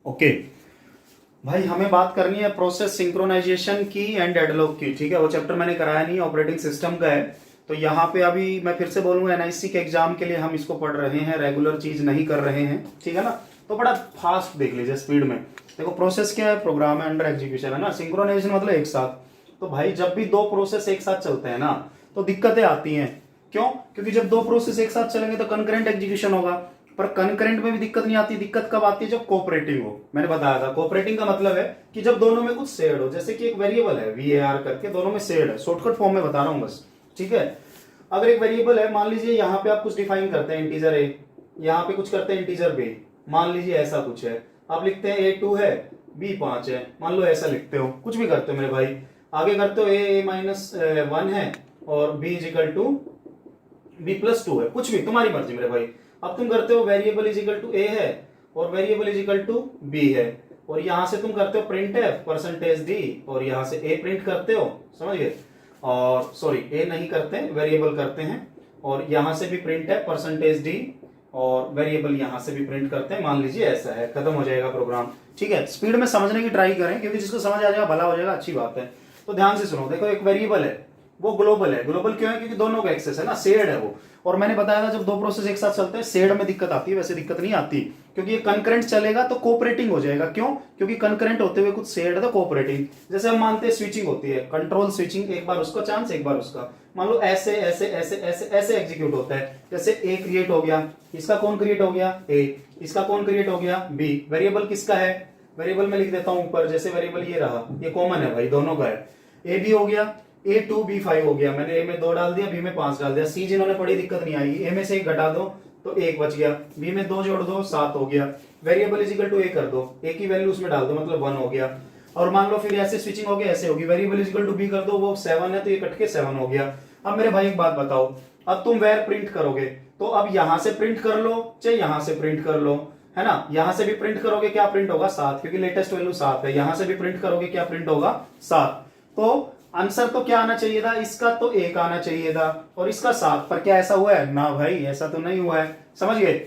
Okay भाई, हमें बात करनी है प्रोसेस सिंक्रोनाइजेशन की एंड डेडलॉक की। ठीक है, वो चैप्टर मैंने कराया नहीं, ऑपरेटिंग सिस्टम का है। तो यहाँ पे अभी मैं फिर से बोलूंगा, एनआईसी के एग्जाम के लिए हम इसको पढ़ रहे हैं, रेगुलर चीज नहीं कर रहे हैं। ठीक है ना, तो बड़ा फास्ट देख लीजिए, स्पीड में देखो। प्रोसेस क्या है? प्रोग्राम है अंडर एग्जीक्यूशन, है ना। सिंक्रोनाइजेशन मतलब एक साथ। तो भाई जब भी दो प्रोसेस एक साथ चलते हैं ना, तो दिक्कतें आती हैं। क्यों? क्योंकि जब दो प्रोसेस एक साथ चलेंगे तो कंकरेंट एग्जीक्यूशन होगा। पर कंकरेंट में भी दिक्कत नहीं आती। दिक्कत कब आती है? जब कोऑपरेटिंग हो। मैंने बताया था, कोऑपरेटिंग का मतलब है कि जब दोनों में कुछ शेयर्ड हो। जैसे कि एक वेरिएबल है VAR करके, दोनों में शेयर्ड है। शॉर्टकट फॉर्म में बता रहा हूं बस। ठीक है, अगर एक वेरिएबल है, मान लीजिए यहाँ पे आप कुछ डिफाइन करते हैं इंटीजर A, यहाँ पे कुछ करते हैं इंटीजर B। मान लीजिए ऐसा कुछ है, आप लिखते हैं A2 है, B5 है, मान लो ऐसा लिखते हो, कुछ भी करते हो मेरे भाई। आगे करते हो A-1 है और B+2 है, कुछ भी तुम्हारी मर्जी मेरे भाई। अब तुम करते हो variable is equal to A है और variable is equal to B है, और यहां से तुम करते हो प्रिंट है %d, और यहां से A प्रिंट करते हो, समझ गए। और सॉरी, A नहीं करते, वेरिएबल करते हैं, और यहां से भी प्रिंट है %d, और वेरिएबल यहां से भी प्रिंट करते हैं। मान लीजिए ऐसा है, खत्म हो जाएगा प्रोग्राम। ठीक है, स्पीड में समझने की ट्राई करें, क्योंकि जिसको समझ आ जाएगा भला हो जाएगा, अच्छी बात है। तो ध्यान से सुनो, देखो एक वेरिएबल है, वो ग्लोबल है। ग्लोबल क्यों है? क्योंकि दोनों का एक्सेस है ना, शेयर्ड है वो। और मैंने बताया था, जब दो प्रोसेस एक साथ चलते हैं शेयर्ड में दिक्कत आती है, वैसे दिक्कत नहीं आती, क्योंकि ये कंकरेंट चलेगा तो कोऑपरेटिंग हो जाएगा। क्यों? क्योंकि कंकरेंट होते हुए कुछ शेयर्ड है तो कोऑपरेटिंग। जैसे हम मानते हैं स्विचिंग होती है, कंट्रोल स्विचिंग, एक बार उसका चांस एक बार उसका। मान लो ऐसे ऐसे ऐसे ऐसे ऐसे एग्जीक्यूट होता है। जैसे ए क्रिएट हो गया, इसका कौन क्रिएट हो गया? ए। इसका कौन क्रिएट हो गया? बी। वेरिएबल किसका है? वेरिएबल में लिख देता हूं ऊपर, जैसे वेरिएबल ये रहा, ये कॉमन है भाई, दोनों का है। ए बी हो गया, A2 B5 हो गया। मैंने A में 2 डाल दिया, B में 5 डाल दिया। C जिन्होंने पढ़ी दिक्कत नहीं आएगी। A में से 1 घटा दो तो 1 बच गया, B में 2 जोड़ दो 7 हो गया। Variable is equal to A कर दो, A की वैल्यू उसमें डाल दो, मतलब 1 हो गया। और मान लो फिर ऐसे स्विचिंग हो गया, ऐसे होगी, variable is equal to B कर दो, वो 7 है तो ये कट के 7 हो गया। अब मेरे भाई एक बात बताओ, अब तुम वेर प्रिंट करोगे तो अब यहां से प्रिंट कर लो चाहे यहां से प्रिंट कर लो, है ना। यहां से भी प्रिंट करोगे, क्या प्रिंट होगा? 7, क्योंकि लेटेस्ट वैल्यू 7 है। यहां से भी प्रिंट करोगे, क्या प्रिंट होगा? 7। तो आंसर तो क्या आना चाहिए था? इसका तो 1 आना चाहिए था, और इसका 7। पर क्या ऐसा हुआ है? ना भाई, ऐसा तो नहीं हुआ है, समझ गए।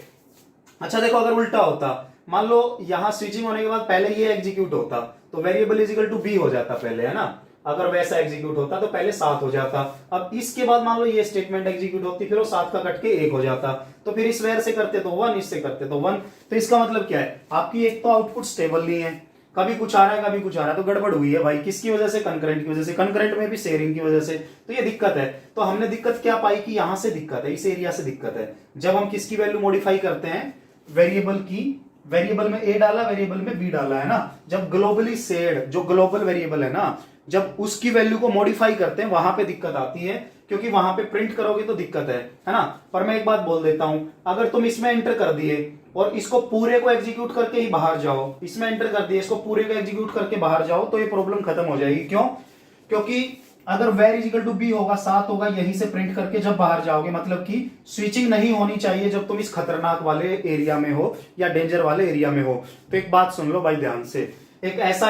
अच्छा देखो, अगर उल्टा होता, मान लो यहां स्विचिंग होने के बाद पहले ये एग्जीक्यूट होता, तो variable is equal to B हो जाता पहले, है ना। अगर वैसा एग्जीक्यूट होता तो पहले 7 हो जाता। अब इसके बाद मान लो ये स्टेटमेंट एग्जीक्यूट होती, फिर वो 7 का कट के 1 हो जाता। तो फिर इस वेर से करते तो 1, इससे करते तो 1। तो इसका मतलब क्या है? आपकी एक तो आउटपुट स्टेबल नहीं है, कभी कुछ आ रहा है कभी कुछ आ रहा है, तो गड़बड़ हुई है भाई। किसकी वजह से? कंकरेंट की वजह से। कंकरेंट में भी शेयरिंग की वजह से, तो ये दिक्कत है। तो हमने दिक्कत क्या पाई कि यहां से दिक्कत है, इस एरिया से दिक्कत है। जब हम किसकी वैल्यू मॉडिफाई करते हैं? वेरिएबल की। वेरिएबल में ए डाला, वेरिएबल में बी डाला, है ना। जब ग्लोबली शेयर्ड, जो ग्लोबल वेरिएबल है ना, जब उसकी वैल्यू को मॉडिफाई करते हैं, वहां पे दिक्कत आती है, क्योंकि वहां पे प्रिंट करोगे तो दिक्कत है ना। पर मैं एक बात बोल देता हूं, अगर तुम इसमें एंटर कर दिए और इसको पूरे को एग्जीक्यूट करके ही बाहर जाओ, इसमें एंटर कर दिए, इसको पूरे को एग्जीक्यूट करके बाहर जाओ, तो ये प्रॉब्लम खत्म हो जाएगी। क्यों? क्योंकि अगर var is equal to B होगा, 7 होगा, यहीं से प्रिंट करके जब बाहर जाओगे, मतलब कि स्विचिंग नहीं होनी चाहिए जब तुम इस खतरनाक वाले एरिया में हो या डेंजर वाले एरिया में हो। तो एक बात सुन लो भाई ध्यान से, एक ऐसा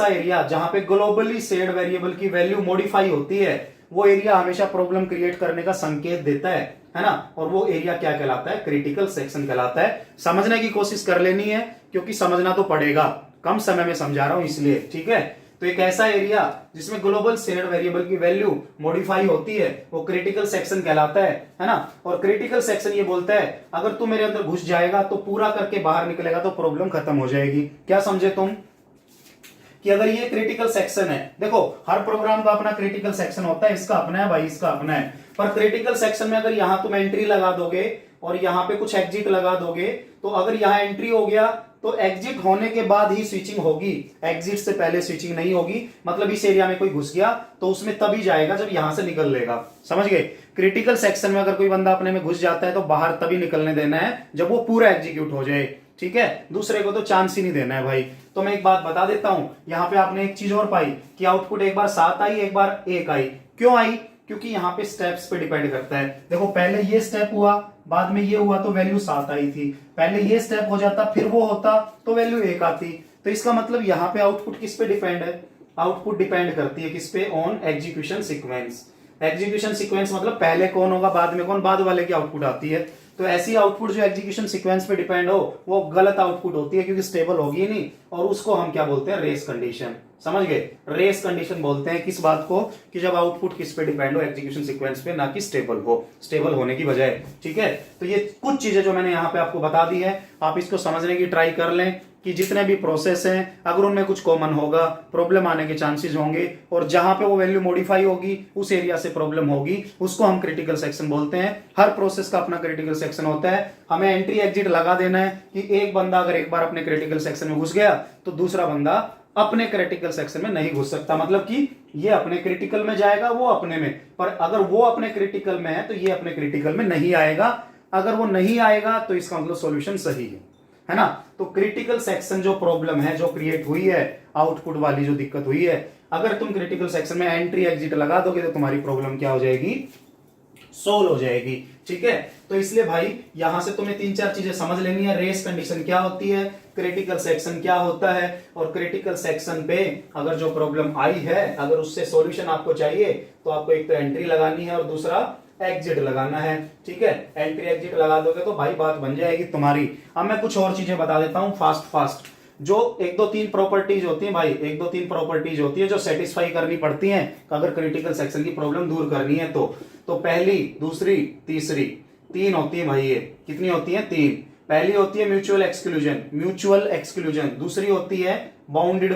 एरिया जहां पे ग्लोबली शेयर्ड वेरिएबल की वैल्यू मॉडिफाई होती है, वो एरिया हमेशा प्रॉब्लम क्रिएट करने का संकेत देता है ना। और वो एरिया क्या कहलाता है? क्रिटिकल सेक्शन कहलाता है। समझने की कोशिश कर लेनी है, क्योंकि समझना तो पड़ेगा, कम समय में समझा रहा हूं इसलिए, ठीक है। तो एक ऐसा एरिया जिसमें ग्लोबल शेयर्ड वेरिएबल की वैल्यू मॉडिफाई होती है, वो क्रिटिकल सेक्शन कहलाता है ना। और क्रिटिकल सेक्शन ये बोलता है, अगर तू मेरे अंदर घुस जाएगा तो पूरा करके बाहर निकलेगा तो प्रॉब्लम खत्म हो जाएगी। क्या समझे तुम? कि अगर ये क्रिटिकल सेक्शन है, देखो हर प्रोग्राम का अपना क्रिटिकल सेक्शन होता है, इसका अपना है भाई, इसका अपना है। पर क्रिटिकल सेक्शन में अगर यहां तुम एंट्री लगा दोगे और यहां पे कुछ एग्जिट लगा दोगे, तो अगर यहां एंट्री हो गया तो एग्जिट होने के बाद ही स्विचिंग होगी, एग्जिट से पहले स्विचिंग नहीं होगी। मतलब इस एरिया में कोई घुस गया तो उसमें तभी जाएगा जब यहां से निकल लेगा, समझ गए। क्रिटिकल सेक्शन में अगर कोई बंदा अपने में घुस जाता है तो बाहर तभी निकलने देना है जब वो पूरा एग्जीक्यूट हो जाए, ठीक है। दूसरे को तो चांस ही नहीं देना है भाई। तो मैं एक बात बता देता हूं, यहां पे आपने एक चीज और पाई कि आउटपुट एक बार 7 आई, एक बार 1 आई। क्यों आई? क्योंकि यहाँ पे स्टेप्स पे डिपेंड करता है। देखो पहले ये स्टेप हुआ, बाद में ये हुआ, तो वैल्यू 7 आई थी। पहले ये स्टेप हो जाता, फिर वो होता, तो वैल्यू 1 आती। तो इसका मतलब यहाँ पे आउटपुट किस पे डिपेंड है? आउटपुट डिपेंड करती है किस पे? On execution sequence. Execution sequence मतलब पहले कौन होगा बाद में कौन, बाद वाले की आउटपुट आती है। तो ऐसी आउटपुट जो एग्जीक्यूशन सीक्वेंस पे डिपेंड हो वो गलत आउटपुट होती है, क्योंकि स्टेबल होगी नहीं, और उसको हम क्या बोलते हैं, रेस कंडीशन। समझ गए? रेस कंडीशन बोलते हैं किस बात को, कि जब आउटपुट किस पे डिपेंड हो, एग्जीक्यूशन सीक्वेंस पे, ना कि स्टेबल हो, स्टेबल होने की बजाय। ठीक है, तो ये कुछ चीजें जो मैंने यहाँ पे आपको बता दी है, आप इसको समझने की ट्राई कर लें कि जितने भी प्रोसेस हैं अगर उनमें कुछ कॉमन होगा, प्रॉब्लम आने के चांसेस होंगे, और जहां पे वो वैल्यू मॉडिफाई होगी उस एरिया से प्रॉब्लम होगी, उसको हम क्रिटिकल सेक्शन बोलते हैं। हर प्रोसेस का अपना क्रिटिकल सेक्शन होता है। हमें एंट्री एग्जिट लगा देना है कि एक बंदा अगर एक बार अपने क्रिटिकल सेक्शन में घुस गया तो दूसरा बंदा अपने क्रिटिकल सेक्शन में नहीं घुस सकता। मतलब कि ये अपने क्रिटिकल में जाएगा, वो अपने में, पर अगर वो अपने क्रिटिकल में है तो ये अपने क्रिटिकल में नहीं आएगा। अगर वो नहीं आएगा तो इसका मतलब सॉल्यूशन सही है ना? तो क्रिटिकल सेक्शन जो प्रॉब्लम है, जो क्रिएट हुई है, आउटपुट वाली जो दिक्कत हुई है, अगर तुम क्रिटिकल सेक्शन में एंट्री एग्जिट लगा दोगे तो तुम्हारी प्रॉब्लम क्या हो जाएगी, सोल्व हो जाएगी। ठीक है, तो इसलिए भाई यहां से तुम्हें 3-4 चीजें समझ लेनी है। रेस कंडीशन क्या होती है, क्रिटिकल सेक्शन क्या होता है, और क्रिटिकल सेक्शन पे अगर जो प्रॉब्लम आई है, अगर उससे सॉल्यूशन आपको चाहिए तो आपको एक तो एंट्री लगानी है और दूसरा एग्जिट लगाना है। ठीक है, एंट्री एग्जिट लगा दोगे तो भाई बात बन जाएगी तुम्हारी। अब मैं कुछ और चीजें बता देता हूं फास्ट। जो 1-2-3 प्रॉपर्टीज होती हैं भाई, 1-2-3 प्रॉपर्टीज होती है जो सेटिस्फाई करनी पड़ती हैं अगर क्रिटिकल सेक्शन की प्रॉब्लम दूर करनी है तो पहली, दूसरी, तीसरी, 3 होती है भाई। ये कितनी होती है? 3। पहली होती है म्यूचुअल एक्सक्लूजन, दूसरी होती है बाउंडेड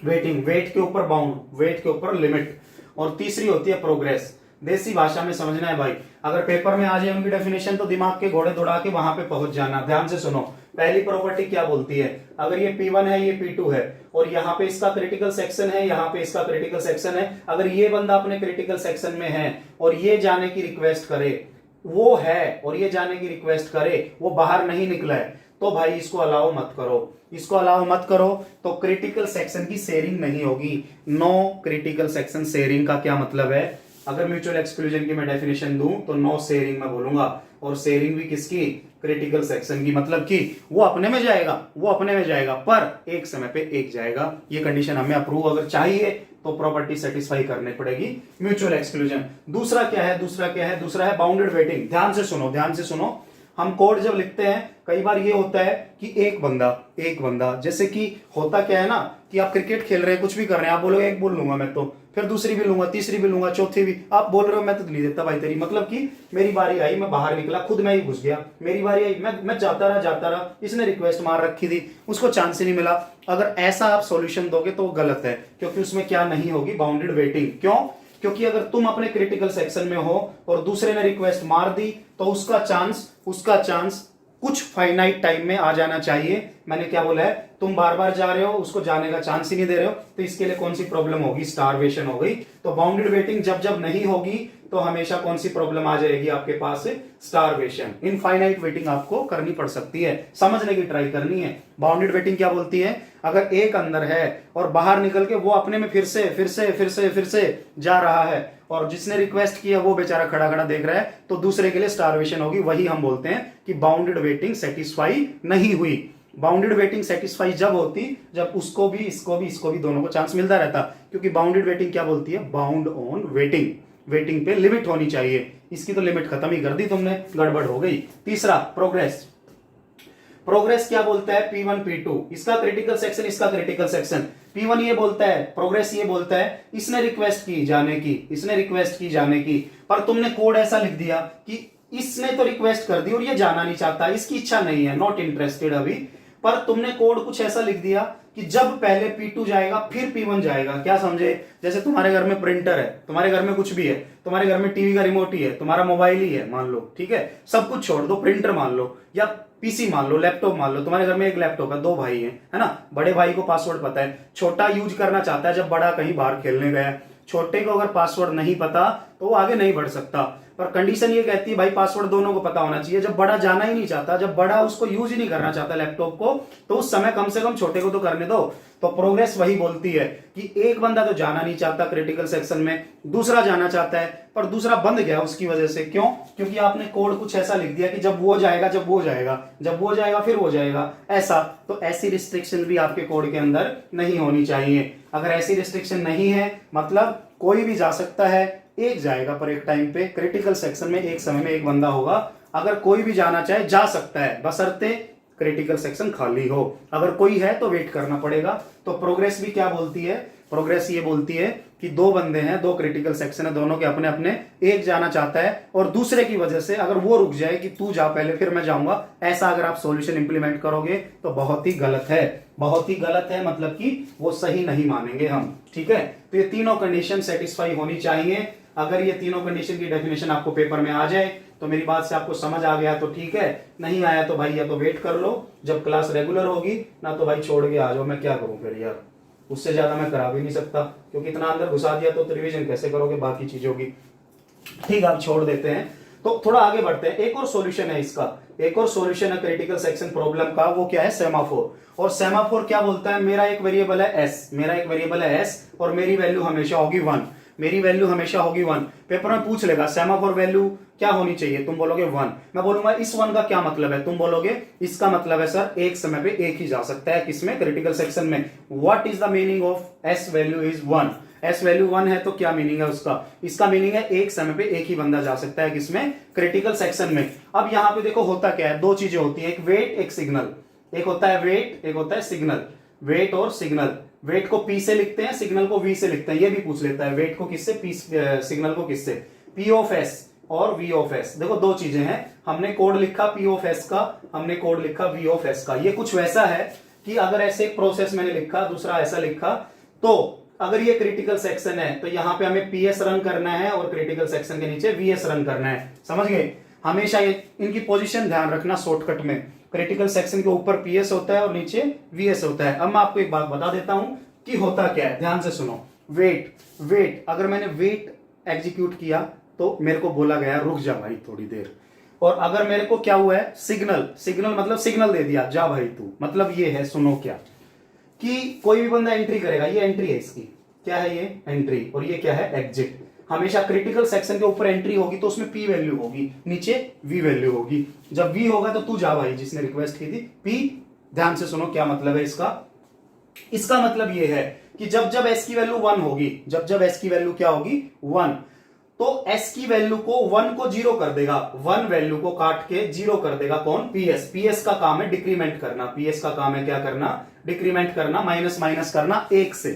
वेटिंग, वेट के ऊपर बाउंड, वेट के ऊपर लिमिट, और तीसरी होती है प्रोग्रेस। देसी भाषा में समझना है भाई, अगर पेपर में आ जाए उनकी डेफिनेशन तो दिमाग के घोड़े दौड़ा के वहां पे पहुंच जाना। ध्यान से सुनो, पहली प्रॉपर्टी क्या बोलती है, अगर ये P1 है, ये P2 है, और यहाँ पे इसका क्रिटिकल सेक्शन है, यहाँ पे इसका क्रिटिकल सेक्शन है, अगर ये बंदा अपने क्रिटिकल सेक्शन में है और ये जाने की रिक्वेस्ट करे, वो है और ये जाने की रिक्वेस्ट करे, वो बाहर नहीं निकला है, तो भाई इसको अलाउ मत करो, तो क्रिटिकल सेक्शन की शेयरिंग नहीं होगी। नो क्रिटिकल सेक्शन शेयरिंग का क्या मतलब है, अगर म्यूचुअल एक्सक्लूजन की मैं डेफिनेशन दूं तो नो शेयरिंग मैं बोलूंगा, और शेयरिंग भी किसकी, क्रिटिकल सेक्शन की। मतलब कि वो अपने में जाएगा पर एक समय पे एक जाएगा। ये कंडीशन हमें अप्रूव अगर चाहिए तो प्रॉपर्टी सेटिस्फाई करनी पड़ेगी म्यूचुअल एक्सक्लूजन। दूसरा क्या है, दूसरा है बाउंडेड वेटिंग। ध्यान से सुनो, हम कोड जब लिखते हैं कई बार ये होता है कि एक बंदा, जैसे कि होता क्या है ना कि आप क्रिकेट खेल रहे हैं, कुछ भी कर रहे हैं, आप बोलोगे एक बॉल लूंगा मैं, तो फिर दूसरी भी लूंगा, तीसरी भी लूंगा, चौथी भी, आप बोल रहे हो मैं तो नहीं देता भाई तेरी। मतलब कि मेरी बारी आई, मैं बाहर निकला, खुद मैं ही घुस गया, मेरी बारी आई, मैं जाता रहा, इसने रिक्वेस्ट मार रखी थी, उसको चांस ही नहीं मिला। अगर ऐसा आप सॉल्यूशन दोगे तो वो गलत है, क्योंकि उसमें क्या नहीं होगी, बाउंडेड वेटिंग। क्यों? क्योंकि अगर तुम अपने क्रिटिकल सेक्शन में हो और दूसरे ने रिक्वेस्ट मार दी तो उसका चांस कुछ फाइनाइट टाइम में आ जाना चाहिए। मैंने क्या बोला है, तुम बार बार जा रहे हो, उसको जाने का चांस ही नहीं दे रहे हो, तो इसके लिए कौन सी प्रॉब्लम होगी, स्टारवेशन हो गई। तो बाउंडेड वेटिंग जब नहीं होगी तो हमेशा कौन सी प्रॉब्लम आ जाएगी आपके पास, स्टारवेशन। इनफाइनाइट वेटिंग आपको करनी पड़ सकती है, समझने की ट्राई करनी है। बाउंडेड वेटिंग क्या बोलती है, अगर एक अंदर है और बाहर निकल के वो अपने में फिर से जा रहा है और जिसने रिक्वेस्ट किया वो बेचारा खड़ा देख रहा है, तो दूसरे के लिए स्टारवेशन होगी। वही हम बोलते हैं कि बाउंडेड वेटिंग सेटिस्फाई नहीं हुई। बाउंडेड वेटिंग सेटिस्फाई जब होती जब इसको भी दोनों को चांस मिलता रहता, क्योंकि बाउंडेड वेटिंग क्या बोलती है, बाउंड ऑन वेटिंग पे लिमिट होनी चाहिए। इसकी तो लिमिट खत्म ही कर दी तुमने, गड़बड़ हो गई। तीसरा प्रोग्रेस क्या बोलता है, P1 P2, इसका क्रिटिकल सेक्शन, इसका क्रिटिकल सेक्शन। P1 ये बोलता है, प्रोग्रेस ये बोलता है इसने रिक्वेस्ट की जाने की, पर तुमने कोड ऐसा लिख दिया कि इसने तो रिक्वेस्ट कर दी और ये जाना नहीं चाहता, इसकी इच्छा नहीं है, नॉट इंटरेस्टेड अभी। पर तुमने कोड कुछ ऐसा लिख दिया कि जब पहले P2 जाएगा फिर P1 जाएगा। क्या समझे, जैसे तुम्हारे घर में प्रिंटर है, तुम्हारे घर में कुछ भी है, तुम्हारे घर में टीवी का रिमोट ही है, तुम्हारा मोबाइल ही है मान लो, ठीक है, सब कुछ छोड़ दो, प्रिंटर मान लो या पीसी मान लो, लैपटॉप मान लो, तुम्हारे घर में एक लैपटॉप है, 2 भाई हैं, है ना। बड़े भाई को पासवर्ड पता है, छोटा यूज करना चाहता है, जब बड़ा कहीं बाहर खेलने गया, छोटे को अगर पासवर्ड नहीं पता तो वो आगे नहीं बढ़ सकता। पर कंडीशन ये कहती है भाई पासवर्ड दोनों को पता होना चाहिए। जब बड़ा जाना ही नहीं चाहता, जब बड़ा उसको यूज ही नहीं करना चाहता लैपटॉप को, तो उस समय कम से कम छोटे को तो करने दो। तो प्रोग्रेस वही बोलती है कि एक बंदा तो जाना नहीं चाहता क्रिटिकल सेक्शन में, दूसरा जाना चाहता है, पर दूसरा बंद गया उसकी वजह से। क्यों? क्योंकि आपने कोड कुछ ऐसा लिख दिया कि जब वो जाएगा फिर वो जाएगा, ऐसा। तो ऐसी रिस्ट्रिक्शन भी आपके कोड के अंदर नहीं होनी चाहिए। अगर ऐसी रिस्ट्रिक्शन नहीं है, मतलब कोई भी जा सकता है, एक जाएगा पर एक टाइम पे क्रिटिकल सेक्शन में, एक समय में एक बंदा होगा। अगर कोई भी जाना चाहे जा सकता है, बशर्ते क्रिटिकल सेक्शन खाली हो। अगर कोई है तो वेट करना पड़ेगा। तो प्रोग्रेस भी क्या बोलती है, प्रोग्रेस ये बोलती है कि दो बंदे हैं, दो क्रिटिकल सेक्शन है, दोनों के अपने अपने, एक जाना चाहता है और दूसरे की वजह से अगर वो रुक जाए कि तू जा पहले फिर मैं जाऊंगा, ऐसा अगर आप सॉल्यूशन इंप्लीमेंट करोगे तो बहुत ही गलत है, बहुत ही गलत है, मतलब कि वो सही नहीं मानेंगे हम। ठीक है, तो ये तीनों कंडीशन सेटिस्फाई होनी चाहिए। अगर ये तीनों कंडीशन की डेफिनेशन आपको पेपर में आ जाए तो मेरी बात से आपको समझ आ गया तो ठीक है, नहीं आया तो भाई या तो वेट कर लो जब क्लास रेगुलर होगी, ना तो भाई छोड़ के आ जाओ। मैं क्या करूं फिर यार, उससे ज्यादा मैं करा भी नहीं सकता, क्योंकि इतना अंदर घुसा दिया तो रिवीजन कैसे करोगे बाकी चीजों की। ठीक है, आप छोड़ देते हैं। तो थोड़ा आगे बढ़ते हैं। एक और सॉल्यूशन है इसका, एक और सॉल्यूशन है क्रिटिकल सेक्शन प्रॉब्लम का, वो क्या है, सेमाफोर। और सेमाफोर क्या बोलता है, मेरा एक वेरिएबल है एस, मेरा एक वेरिएबल है एस और मेरी वैल्यू हमेशा होगी 1, मेरी वैल्यू हमेशा होगी 1। पेपर में पूछ लेगा सेमाफोर वैल्यू क्या होनी चाहिए, तुम बोलोगे 1। मैं बोलूंगा इस 1 का क्या मतलब है, तुम बोलोगे इसका मतलब है सर एक समय पे एक ही जा सकता है, किसमें, क्रिटिकल सेक्शन में। What is the meaning of S value is 1, S value 1 है तो क्या मीनिंग है उसका, इसका मीनिंग है एक समय पे एक ही बंदा जा सकता है, किसमें, क्रिटिकल सेक्शन में। अब यहां पे देखो होता क्या है, दो चीजें होती है, एक वेट एक सिग्नल, एक होता है वेट एक होता है सिग्नल, वेट और सिग्नल। वेट को पी से लिखते हैं, सिग्नल को वी से लिखते हैं, ये भी पूछ लेता है, वेट को किससे, पी, सिग्नल को किससे, पी ऑफ एस और वी ऑफ एस। देखो दो चीजें हैं, हमने कोड लिखा पी ऑफ एस का, हमने कोड लिखा वी ऑफ एस का। ये कुछ वैसा है कि अगर ऐसे एक प्रोसेस मैंने लिखा, दूसरा ऐसा लिखा, तो अगर ये क्रिटिकल सेक्शन है तो यहां पे हमें पीएस रन करना है और क्रिटिकल सेक्शन के नीचे वीएस रन करना है, समझ गए। हमेशा ये इनकी पोजीशन ध्यान रखना शॉर्टकट में, क्रिटिकल सेक्शन के ऊपर पीएस होता है और नीचे वीएस होता है। अब मैं आपको एक बात बता देता हूं कि होता क्या है, ध्यान से सुनो। वेट, वेट, अगर मैंने वेट एग्जीक्यूट किया तो मेरे को बोला गया रुक जा भाई थोड़ी देर, और अगर मेरे को क्या हुआ है, सिग्नल, सिग्नल मतलब सिग्नल दे दिया जा भाई तू, मतलब ये है, सुनो क्या, कि कोई भी बंदा एंट्री करेगा, ये एंट्री है इसकी, क्या है ये, एंट्री, और ये क्या है, एग्जिट। हमेशा क्रिटिकल सेक्शन के ऊपर एंट्री होगी तो उसमें पी वैल्यू होगी, नीचे वी वैल्यू होगी। जब वी होगा तो तू जा भाई, जिसने रिक्वेस्ट की थी, पी। ध्यान से सुनो क्या मतलब है इसका, इसका मतलब ये है कि जब जब एस की वैल्यू 1 होगी, जब जब एस की वैल्यू क्या होगी, 1, तो एस की वैल्यू को 1 को 0 कर देगा, 1 वैल्यू को काट के 0 कर देगा कौन, पीएस। पीएस का काम है डिक्रीमेंट करना, पीएस का काम है क्या करना, डिक्रीमेंट करना, माइनस माइनस करना 1 से।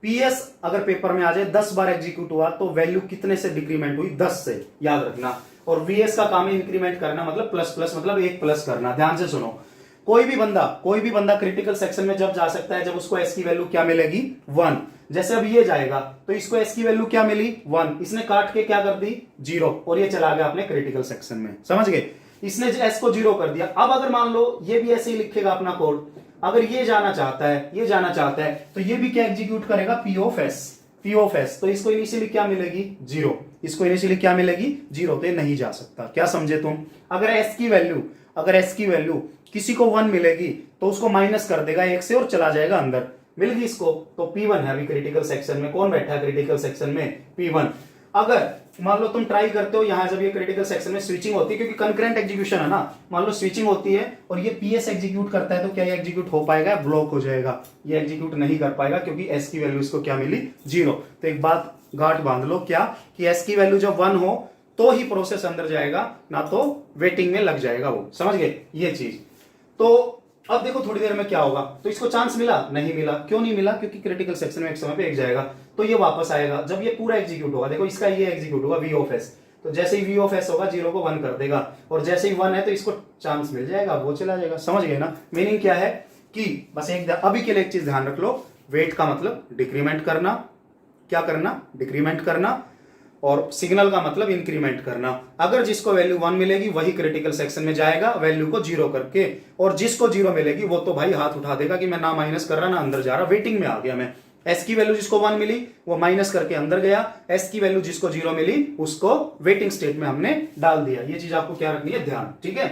पीएस अगर पेपर में आ जाए 10 बार एग्जीक्यूट हुआ तो वैल्यू कितने से डिक्रीमेंट हुई, 10 से, याद रखना। और वीएस का काम है इंक्रीमेंट करना, मतलब प्लस प्लस, मतलब 1 प्लस करना। ध्यान से सुनो, कोई भी बंदा क्रिटिकल सेक्शन में जब जा सकता है जब उसको एस की वैल्यू क्या मिलेगी, 1। जैसे अब ये जाएगा तो इसको एस की वैल्यू क्या मिली, 1, इसने काट के क्या कर दी, 0, और ये चला गया अपने क्रिटिकल सेक्शन में, समझ गए। इसने एस को 0 कर दिया। अब अगर मान लो ये भी ऐसे ही लिखेगा अपना कोड, अगर ये जाना चाहता है, ये जाना चाहता है, तो ये भी क्या एग्जीक्यूट करेगा, P of S, P of S. तो इसको इनिशियली क्या मिलेगी, 0, इसको इनिशियली क्या मिलेगी, 0, तो ये नहीं जा सकता। क्या समझे तुम, अगर एस की वैल्यू, अगर एस की वैल्यू किसी को 1 मिलेगी तो उसको माइनस कर देगा 1 से और चला जाएगा अंदर, मिल गई इसको, तो P1 है अभी क्रिटिकल सेक्शन में। कौन बैठा है क्रिटिकल सेक्शन में, P1। अगर मान लो तुम ट्राई करते हो यहां, जब ये क्रिटिकल सेक्शन में स्विचिंग होती है, क्योंकि कंकरेंट एग्जीक्यूशन है ना, मान लो स्विचिंग होती है और ये पीएस एग्जीक्यूट करता है, तो क्या ये एग्जीक्यूट हो पाएगा, ब्लॉक हो जाएगा, ये एग्जीक्यूट नहीं कर पाएगा, क्योंकि एस की वैल्यू इसको क्या मिली, 0। तो एक बात गांठ बांध लो, क्या, कि एस की वैल्यू जब 1 हो तो ही प्रोसेस अंदर जाएगा, ना तो वेटिंग में लग जाएगा वो, समझ गए ये चीज। तो अब देखो थोड़ी देर में क्या होगा, तो इसको चांस मिला, नहीं मिला। क्यों नहीं मिला, क्योंकि क्रिटिकल सेक्शन में एक समय पे एक जाएगा, तो ये वापस आएगा जब ये पूरा एग्जीक्यूट होगा। देखो इसका ये एग्जीक्यूट होगा वी ऑफ एस, तो जैसे ही वी ऑफ एस होगा 0 को 1 कर देगा, और जैसे ही 1 है तो इसको चांस मिल जाएगा, वो चला जाएगा, समझ गए ना। मीनिंग क्या है कि बस एक अभी के लिए एक चीज ध्यान रख लो, वेट का मतलब डिक्रीमेंट करना, क्या करना, डिक्रीमेंट करना, और सिग्नल का मतलब इंक्रीमेंट करना। अगर जिसको वैल्यू 1 मिलेगी वही क्रिटिकल सेक्शन में जाएगा वैल्यू को 0 करके, और जिसको 0 मिलेगी वो तो भाई हाथ उठा देगा कि मैं ना माइनस कर रहा ना अंदर जा रहा, वेटिंग में आ गया मैं। एस की वैल्यू जिसको 1 मिली वो माइनस करके अंदर गया, एस की वैल्यू जिसको 0 मिली उसको वेटिंग स्टेट में हमने डाल दिया। ये चीज आपको क्या रखनी है, ध्यान, ठीक है।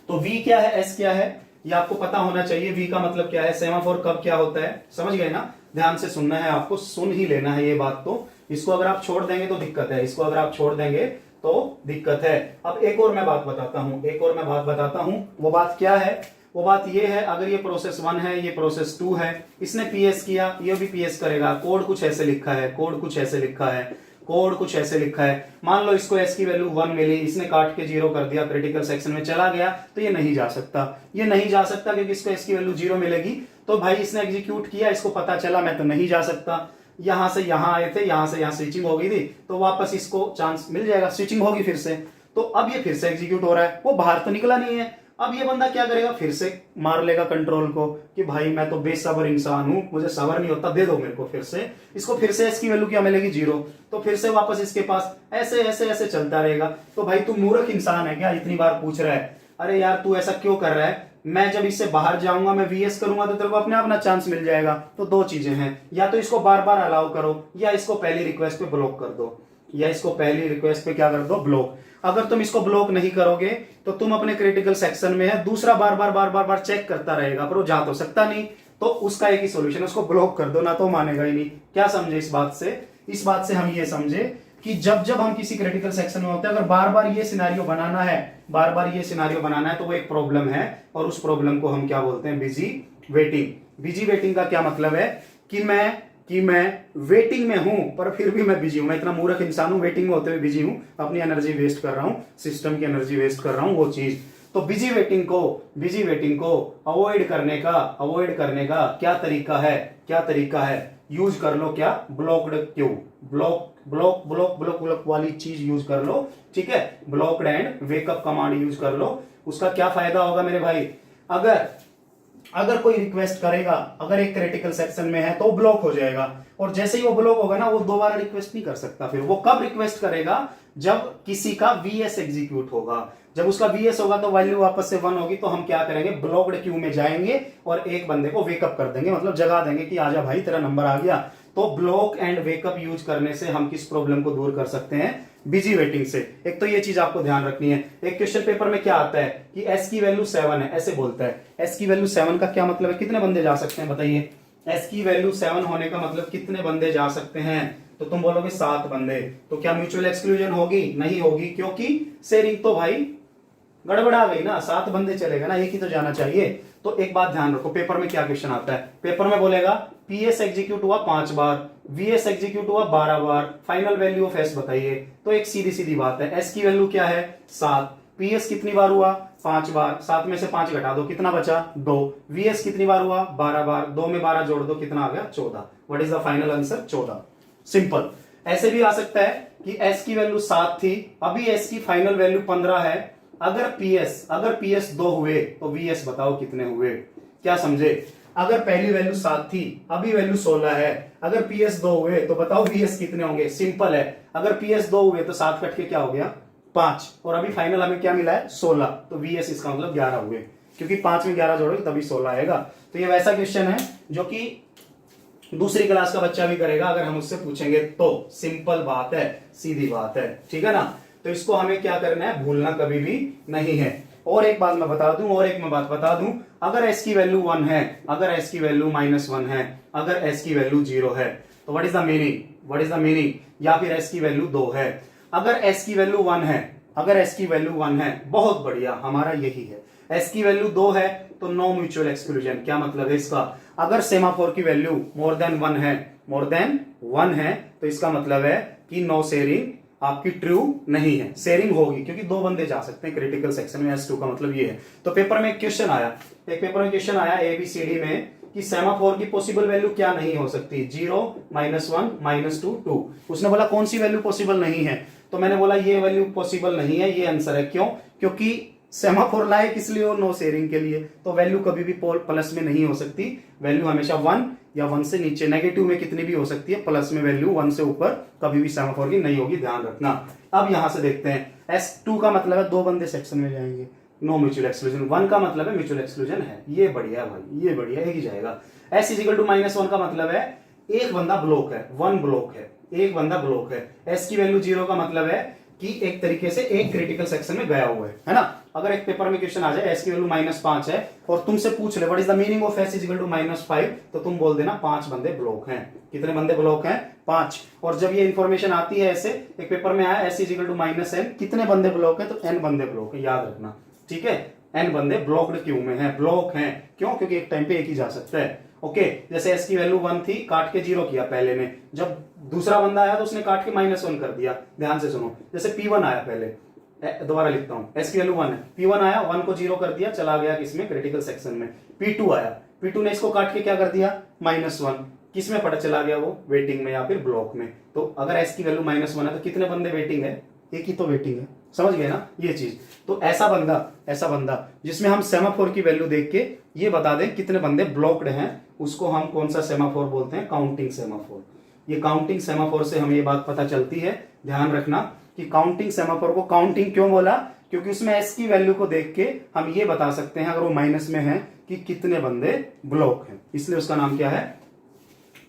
तो V क्या है, S क्या है, ये आपको पता होना चाहिए। V का मतलब क्या है, सेमाफोर कब क्या होता है, समझ गए ना। ध्यान से सुनना है आपको, सुन ही लेना है ये बात। तो इसको अगर आप छोड़ देंगे तो दिक्कत है, इसको अगर आप छोड़ देंगे तो दिक्कत है। अब एक और मैं बात बताता हूं, एक और मैं बात बताता हूं। वो बात क्या है, वो बात ये है, अगर ये प्रोसेस 1 है, ये प्रोसेस 2 है, इसने पीएस किया, ये भी पीएस करेगा। कोड कुछ ऐसे लिखा है, कोड कुछ ऐसे लिखा है, कोड कुछ ऐसे लिखा है, मान लो इसको एस की वैल्यू 1 मिली, इसने काट के 0 कर दिया, क्रिटिकल सेक्शन में चला गया, तो ये नहीं जा सकता, ये नहीं जा सकता क्योंकि इसको एस की वैल्यू 0 मिलेगी। तो भाई इसने एग्जीक्यूट किया, इसको पता चला मैं तो नहीं जा सकता, यहां से यहां आए थे, यहां से यहां स्विचिंग हो गई थी, तो वापस इसको चांस मिल जाएगा, स्विचिंग होगी फिर से। तो अब ये फिर से एग्जीक्यूट हो रहा है, वो बाहर तो निकला नहीं है। अब ये बंदा क्या करेगा, फिर से मार लेगा कंट्रोल को कि भाई मैं तो बेसब्र इंसान हूं, मुझे सबर नहीं होता, दे दो मेरे को फिर से। इसको फिर से इसकी वैल्यू क्या मिलेगी, 0। तो फिर से वापस इसके पास ऐसे ऐसे ऐसे चलता रहेगा। तो भाई तू मूर्ख इंसान है क्या, इतनी बार पूछ रहा है, अरे यार तू ऐसा क्यों कर रहा है, मैं जब इससे बाहर जाऊंगा, मैं वीएस करूंगा तो तेरे को अपने आप ना चांस मिल जाएगा। तो दो चीजें हैं, या तो इसको बार बार अलाउ करो, या इसको पहली रिक्वेस्ट पे ब्लॉक कर दो, या इसको पहली रिक्वेस्ट पे क्या कर दो, ब्लॉक। अगर तुम इसको ब्लॉक नहीं करोगे तो तुम अपने क्रिटिकल सेक्शन में है, दूसरा बार बार बार बार बार चेक करता रहेगा, पर वो जा तो सकता नहीं। तो उसका एक ही सोल्यूशन, उसको ब्लॉक कर दो, ना तो मानेगा ही नहीं। क्या समझे इस बात से, इस बात से हम ये समझे कि जब जब हम किसी क्रिटिकल सेक्शन में होते हैं, अगर बार बार ये सिनेरियो बनाना है, बार बार ये सिनेरियो बनाना है, तो वो एक प्रॉब्लम है, और उस प्रॉब्लम को हम क्या बोलते हैं, बिजी वेटिंग। बिजी वेटिंग का क्या मतलब है कि मैं वेटिंग में हूं पर फिर भी मैं बिजी हूं, मैं इतना मूर्ख इंसान हूं, वेटिंग में होते हुए बिजी हूं, अपनी एनर्जी वेस्ट कर रहा हूं, सिस्टम की एनर्जी वेस्ट कर रहा हूं, वो चीज। तो बिजी वेटिंग को अवॉइड करने का क्या तरीका है, यूज कर लो क्या, ब्लॉक्ड क्यू, ब्लॉक वाली चीज यूज कर लो, ठीक है, blocked and wake up command use कर लो। उसका क्या फायदा होगा मेरे भाई, अगर कोई रिक्वेस्ट करेगा, अगर एक क्रिटिकल सेक्शन में है तो ब्लॉक हो जाएगा, और जैसे ही वो ब्लॉक होगा ना, वो दोबारा रिक्वेस्ट नहीं कर सकता। फिर वो कब रिक्वेस्ट करेगा, जब किसी का वीएस एग्जीक्यूट होगा, जब उसका वीएस होगा तो वैल्यू वापस से 1 होगी, तो हम क्या करेंगे, ब्लॉक्ड क्यू में जाएंगे और एक बंदे को वेकअप कर देंगे, मतलब जगा देंगे कि आजा भाई तेरा नंबर आ गया। तो ब्लॉक एंड वेकअप यूज करने से हम किस प्रॉब्लम को दूर कर सकते हैं, बिजी वेटिंग से। एक तो ये चीज आपको ध्यान रखनी है। एक क्वेश्चन पेपर में क्या आता है कि एस की वैल्यू 7 है, ऐसे बोलता है। एस की वैल्यू 7 का क्या मतलब है, कितने बंदे जा सकते हैं बताइए। एस की वैल्यू 7 होने का मतलब कितने बंदे जा सकते हैं, तो तुम बोलोगे 7 बंदे। तो क्या म्यूचुअल एक्सक्लूजन होगी, नहीं होगी, क्योंकि शेयरिंग तो भाई गड़बड़ा गई ना, 7 बंदे चलेगा ना, एक ही तो जाना चाहिए। तो एक बात ध्यान रखो, पेपर में क्या क्वेश्चन आता है, पेपर में बोलेगा पीएस एग्जीक्यूट हुआ 5 बार, वीएस एग्जीक्यूट हुआ 12 बार, फाइनल वैल्यू ऑफ एस बताइए। तो एक सीधी सीधी बात है, एस की वैल्यू क्या है 7, पीएस कितनी बार हुआ 5 बार, 7 में से 5 घटा दो, कितना बचा 2, वीएस कितनी बार हुआ 12 बार, 2 में 12 जोड़ दो, कितना आ गया 14। What is the final answer, 14। Simple. ऐसे भी आ सकता है कि एस की वैल्यू 7 थी, अभी एस की फाइनल वैल्यू 15 है, अगर पीएस 2 हुए तो वीएस बताओ कितने हुए। क्या समझे, अगर पहली वैल्यू 7 थी, अभी वैल्यू 16 है, अगर पीएस 2 हुए तो बताओ वीएस कितने होंगे। सिंपल है, अगर पीएस 2 हुए तो 7 कट के क्या हो गया 5, और अभी फाइनल हमें क्या मिला है 16, तो वीएस इसका मतलब 11 हुए, क्योंकि 5 में 11 जोड़ोगे तभी 16 आएगा। तो ये वैसा क्वेश्चन है जो कि दूसरी क्लास का बच्चा भी करेगा अगर हम उससे पूछेंगे तो। सिंपल बात है, सीधी बात है, ठीक है ना। तो इसको हमें क्या करना है, भूलना कभी भी नहीं है। और एक बात मैं बता दूं, अगर एस की वैल्यू 1 है, अगर एस की वैल्यू -1 है, अगर एस की वैल्यू 0 है, तो व्हाट इज द मीनिंग, या फिर एस की वैल्यू 2 है। अगर एस की वैल्यू 1 है, अगर एस की वैल्यू 1 है, बहुत बढ़िया, हमारा यही है। एस की वैल्यू 2 है तो नो म्यूचुअल एक्सक्लूजन। क्या मतलब है इसका, अगर सेमाफोर की वैल्यू मोर देन 1 है, तो इसका मतलब है कि नो शेयरिंग आपकी ट्रू नहीं है, शेयरिंग होगी, क्योंकि 2 बंदे जा सकते हैं क्रिटिकल सेक्शन में, S2 का मतलब ये है। तो पेपर में क्वेश्चन आया ABCD में कि सेमाफोर की पॉसिबल वैल्यू क्या नहीं हो सकती, 0, -1, -2, 2। उसने बोला कौन सी वैल्यू पॉसिबल नहीं है, तो मैंने बोला ये वैल्यू पॉसिबल नहीं है, ये आंसर है। क्यों, क्योंकि सेमाफोर लाए किस लिए, नो शेयरिंग के लिए। तो वैल्यू कभी भी प्लस में नहीं हो सकती, वैल्यू हमेशा 1 या 1 से नीचे, नेगेटिव में कितनी भी हो सकती है, प्लस में वैल्यू 1 से ऊपर कभी भी सेमाफोर की नहीं होगी, ध्यान रखना। अब यहां से देखते हैं, S2 का मतलब है 2 बंदे सेक्शन में जाएंगे, नो म्यूचुअल एक्सक्लूजन। 1 का मतलब है म्यूचुअल एक्सक्लूजन है, ये बढ़िया भाई, ये बढ़िया, एक ही जाएगा। S = -1 का मतलब है एक बंदा ब्लॉक है, 1 ब्लॉक है, एक बंदा ब्लॉक है। S की वैल्यू 0 का मतलब है कि एक तरीके से एक क्रिटिकल सेक्शन में गया हुआ है ना। अगर एक पेपर में क्वेश्चन आ जाए S की वैल्यू -5 है और तुमसे पूछ ले what is the meaning of S = -5, तो तुम बोल देना 5 बंदे ब्लॉक हैं। कितने बंदे ब्लॉक हैं, 5। और जब ये इंफॉर्मेशन आती है ऐसे, एक पेपर में आया S = -n, कितने बंदे ब्लॉक है, तो n बंदे ब्लॉक है, याद रखना, ठीक है। n बंदे ब्लॉक्ड क्यू में है, ब्लॉक हैं, क्यों, क्योंकि एक टाइम पे एक ही जा सकता है। ओके, जैसे एस की वैल्यू 1 थी, काट के 0 किया पहले ने, जब दूसरा बंदा आया तो उसने काट के -1 कर दिया। ध्यान से सुनो, जैसे P1 आया, पहले दोबारा लिखता हूं, एस की वैल्यू 1 है, P1 आया, 1 को 0 कर दिया, चला गया किसमें, क्रिटिकल सेक्शन में। P2 आया, P2 ने इसको काट के क्या कर दिया, -1, किस में पता चला गया, वो वेटिंग में या फिर ब्लॉक में। तो अगर एस की वैल्यू -1 है तो कितने बंदे वेटिंग है, एक ही तो वेटिंग है, समझ गए ना ये चीज। तो ऐसा बंदा जिसमें हम सेमाफोर की वैल्यू देख के ये बता दें कितने बंदे ब्लॉक्ड हैं, उसको हम कौन सा सेमाफोर बोलते हैं, काउंटिंग सेमाफोर। ये काउंटिंग सेमाफोर से हमें ये बात पता चलती है, ध्यान रखना कि काउंटिंग सेमाफोर को काउंटिंग क्यों बोला, क्योंकि उसमें एस की वैल्यू को देख के हम ये बता सकते हैं अगर वो माइनस में है कि कितने बंदे ब्लॉक हैं, इसलिए उसका नाम क्या है,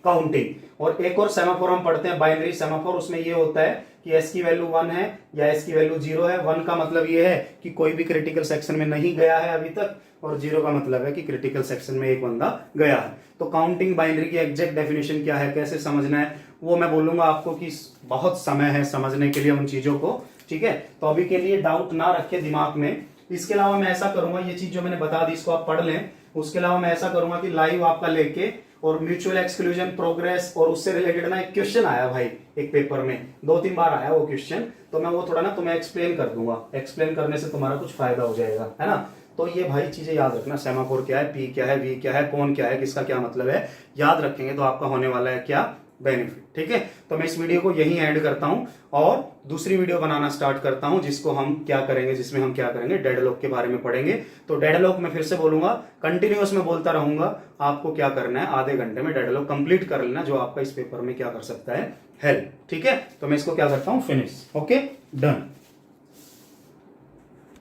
काउंटिंग। और एक और सेमाफोर हम पढ़ते हैं, बाइनरी सेमाफोर, उसमें ये होता है कि एस की वैल्यू 1 है या एस की वैल्यू 0 है। 1 का मतलब ये है कि कोई भी क्रिटिकल सेक्शन में नहीं गया है अभी तक, और 0 का मतलब है कि क्रिटिकल सेक्शन में एक बंदा गया है। तो काउंटिंग बाइनरी की एग्जैक्ट डेफिनेशन क्या है, कैसे समझना है, वो मैं बोलूंगा आपको कि बहुत समय है समझने के लिए उन चीजों को, ठीक है। तो अभी के लिए डाउट ना रखे दिमाग में। इसके अलावा मैं ऐसा करूंगा, ये चीज जो मैंने बता दी इसको आप पढ़ लें, उसके अलावा मैं ऐसा करूंगा कि लाइव आपका लेके और म्यूचुअल एक्सक्लूजन, प्रोग्रेस और उससे रिलेटेड ना एक क्वेश्चन आया भाई एक पेपर में, 2-3 बार आया वो क्वेश्चन, तो मैं वो थोड़ा ना तुम्हें एक्सप्लेन कर दूंगा, एक्सप्लेन करने से तुम्हारा कुछ फायदा हो जाएगा, है ना। तो ये भाई चीजें याद रखना, सेमाफोर क्या है, पी क्या है, वी क्या है, कौन क्या है, किसका क्या मतलब है, याद रखेंगे तो आपका होने वाला है क्या, बेनिफिट, ठीक है। तो मैं इस वीडियो को यहीं एंड करता हूं और दूसरी वीडियो बनाना स्टार्ट करता हूं, जिसको हम क्या करेंगे, जिसमें हम क्या करेंगे, डेडलॉक के बारे में पढ़ेंगे। तो डेडलॉक मैं फिर से बोलूंगा, कंटिन्यूअस में बोलता रहूंगा, आपको क्या करना है, आधे घंटे में डेडलॉक कंप्लीट कर लेना, जो आपका इस पेपर में क्या कर सकता है, हेल्प, ठीक है। तो मैं इसको क्या करता हूं, फिनिश, ओके, डन।